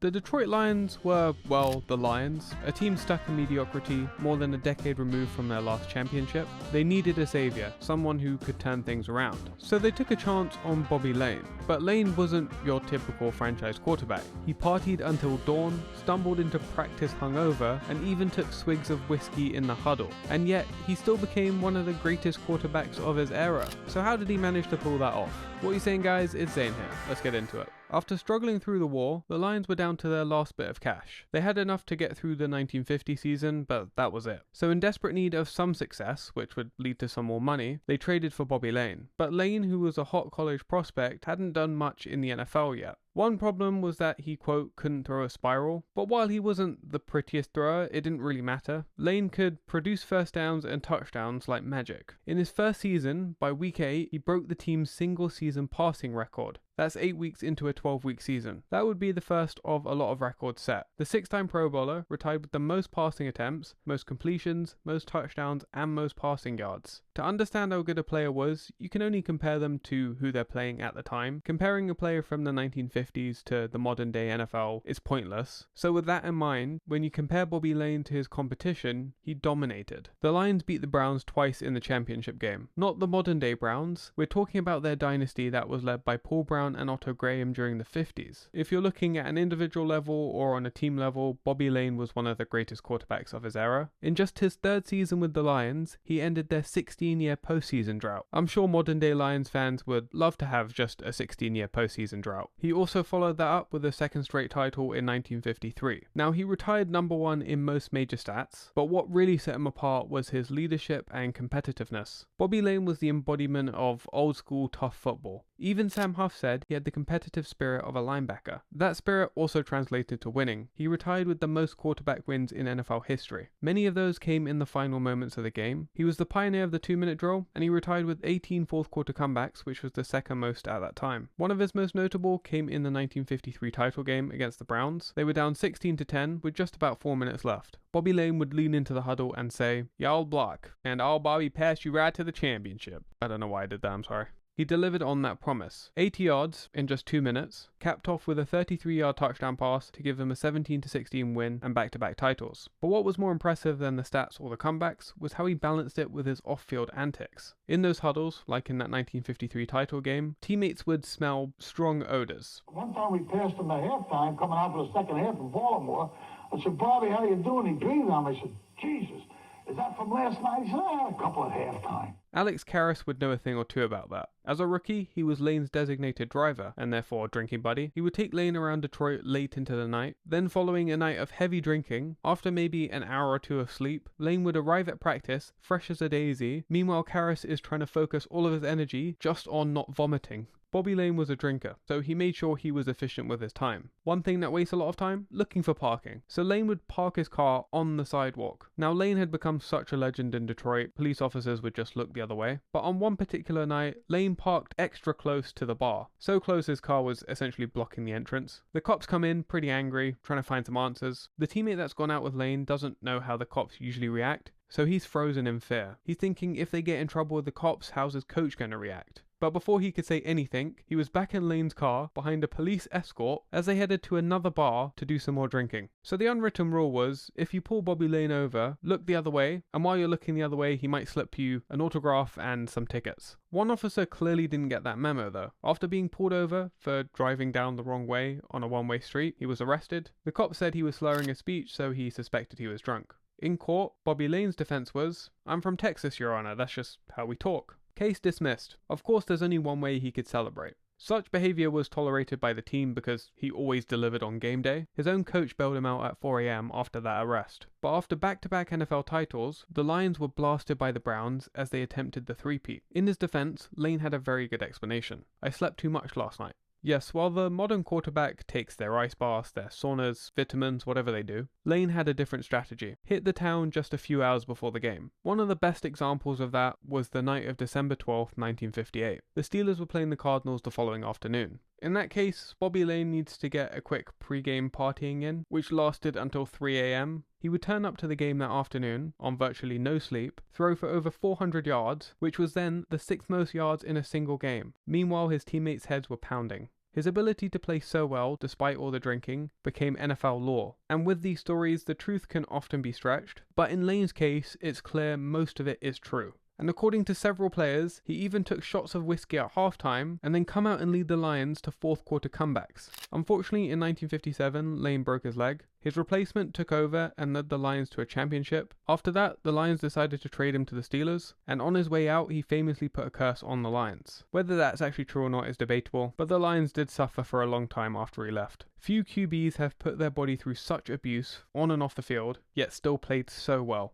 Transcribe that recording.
The Detroit Lions were, well, the Lions, a team stuck in mediocrity more than a decade removed from their last championship. They needed a savior, someone who could turn things around. So they took a chance on Bobby Layne. But Layne wasn't your typical franchise quarterback. He partied until dawn, stumbled into practice hungover, and even took swigs of whiskey in the huddle. And yet, he still became one of the greatest quarterbacks of his era. So how did he manage to pull that off? What are you saying, guys? It's Zane here. Let's get into it. After struggling through the war, the Lions were down to their last bit of cash. They had enough to get through the 1950 season, but that was it. So in desperate need of some success, which would lead to some more money, they traded for Bobby Layne. But Layne, who was a hot college prospect, hadn't done much in the NFL yet. One problem was that he, quote, couldn't throw a spiral, but while he wasn't the prettiest thrower, it didn't really matter. Layne could produce first downs and touchdowns like magic. In his first season, by week 8, he broke the team's single season passing record. That's 8 weeks into a 12-week season. That would be the first of a lot of records set. The 6-time Pro Bowler retired with the most passing attempts, most completions, most touchdowns, and most passing yards. To understand how good a player was, you can only compare them to who they're playing at the time. Comparing a player from the 1950s to the modern day NFL is pointless. So with that in mind, when you compare Bobby Layne to his competition, he dominated. The Lions beat the Browns twice in the championship game. Not the modern day Browns. We're talking about their dynasty that was led by Paul Brown and Otto Graham during the 50s. If you're looking at an individual level or on a team level, Bobby Layne was one of the greatest quarterbacks of his era. In just his third season with the Lions, he ended their 16-year postseason drought. I'm sure modern day Lions fans would love to have just a 16-year postseason drought. He also followed that up with a second straight title in 1953. Now, he retired number 1 in most major stats, but what really set him apart was his leadership and competitiveness. Bobby Layne was the embodiment of old school tough football. Even Sam Huff said he had the competitive spirit of a linebacker. That spirit also translated to winning. He retired with the most quarterback wins in NFL history. Many of those came in the final moments of the game. He was the pioneer of the 2-minute drill, and he retired with 18 fourth quarter comebacks, which was the second most at that time. One of his most notable came in the 1953 title game against the Browns. They were down 16-10 with just about 4 minutes left. Bobby Layne would lean into the huddle and say, "Y'all block, and I'll Bobby pass you right to the championship." I don't know why I did that, I'm sorry. He delivered on that promise. 80 yards in just 2 minutes, capped off with a 33-yard touchdown pass to give them a 17-16 win and back-to-back titles. But what was more impressive than the stats or the comebacks was how he balanced it with his off-field antics. In those huddles, like in that 1953 title game, teammates would smell strong odors. One time we passed him at halftime, coming out for the second half in Baltimore. I said, "Bobby, how you doing?" He breathed on me. I said, "Jesus, is that from last night?" He said, "I had a couple at halftime." Alex Karras would know a thing or two about that. As a rookie, he was Layne's designated driver, and therefore drinking buddy. He would take Layne around Detroit late into the night. Then following a night of heavy drinking, after maybe an hour or two of sleep, Layne would arrive at practice, fresh as a daisy. Meanwhile, Karras is trying to focus all of his energy just on not vomiting. Bobby Layne was a drinker, so he made sure he was efficient with his time. One thing that wastes a lot of time? Looking for parking. So Layne would park his car on the sidewalk. Now, Layne had become such a legend in Detroit, police officers would just look the other way. But on one particular night, Layne parked extra close to the bar. So close his car was essentially blocking the entrance. The cops come in pretty angry, trying to find some answers. The teammate that's gone out with Layne doesn't know how the cops usually react, so he's frozen in fear. He's thinking if they get in trouble with the cops, how's his coach going to react? But before he could say anything, he was back in Layne's car behind a police escort as they headed to another bar to do some more drinking. So the unwritten rule was, if you pull Bobby Layne over, look the other way, and while you're looking the other way, he might slip you an autograph and some tickets. One officer clearly didn't get that memo though. After being pulled over for driving down the wrong way on a one-way street, he was arrested. The cop said he was slurring his speech, so he suspected he was drunk. In court, Bobby Layne's defense was, "I'm from Texas, Your Honor, that's just how we talk." Case dismissed. Of course, there's only one way he could celebrate. Such behavior was tolerated by the team because he always delivered on game day. His own coach bailed him out at 4 a.m. after that arrest. But after back-to-back NFL titles, the Lions were blasted by the Browns as they attempted the three-peat. In his defense, Layne had a very good explanation. "I slept too much last night." Yes, while the modern quarterback takes their ice baths, their saunas, vitamins, whatever they do, Layne had a different strategy. Hit the town just a few hours before the game. One of the best examples of that was the night of December 12th, 1958. The Steelers were playing the Cardinals the following afternoon. In that case, Bobby Layne needs to get a quick pre-game partying in, which lasted until 3 a.m. He would turn up to the game that afternoon, on virtually no sleep, throw for over 400 yards, which was then the 6th most yards in a single game. Meanwhile, his teammates' heads were pounding. His ability to play so well, despite all the drinking, became NFL lore. And with these stories, the truth can often be stretched, but in Layne's case, it's clear most of it is true. And according to several players, he even took shots of whiskey at halftime and then come out and lead the Lions to fourth quarter comebacks. Unfortunately, in 1957, Layne broke his leg. His replacement took over and led the Lions to a championship. After that, the Lions decided to trade him to the Steelers, and on his way out, he famously put a curse on the Lions. Whether that's actually true or not is debatable, but the Lions did suffer for a long time after he left. Few QBs have put their body through such abuse, on and off the field, yet still played so well.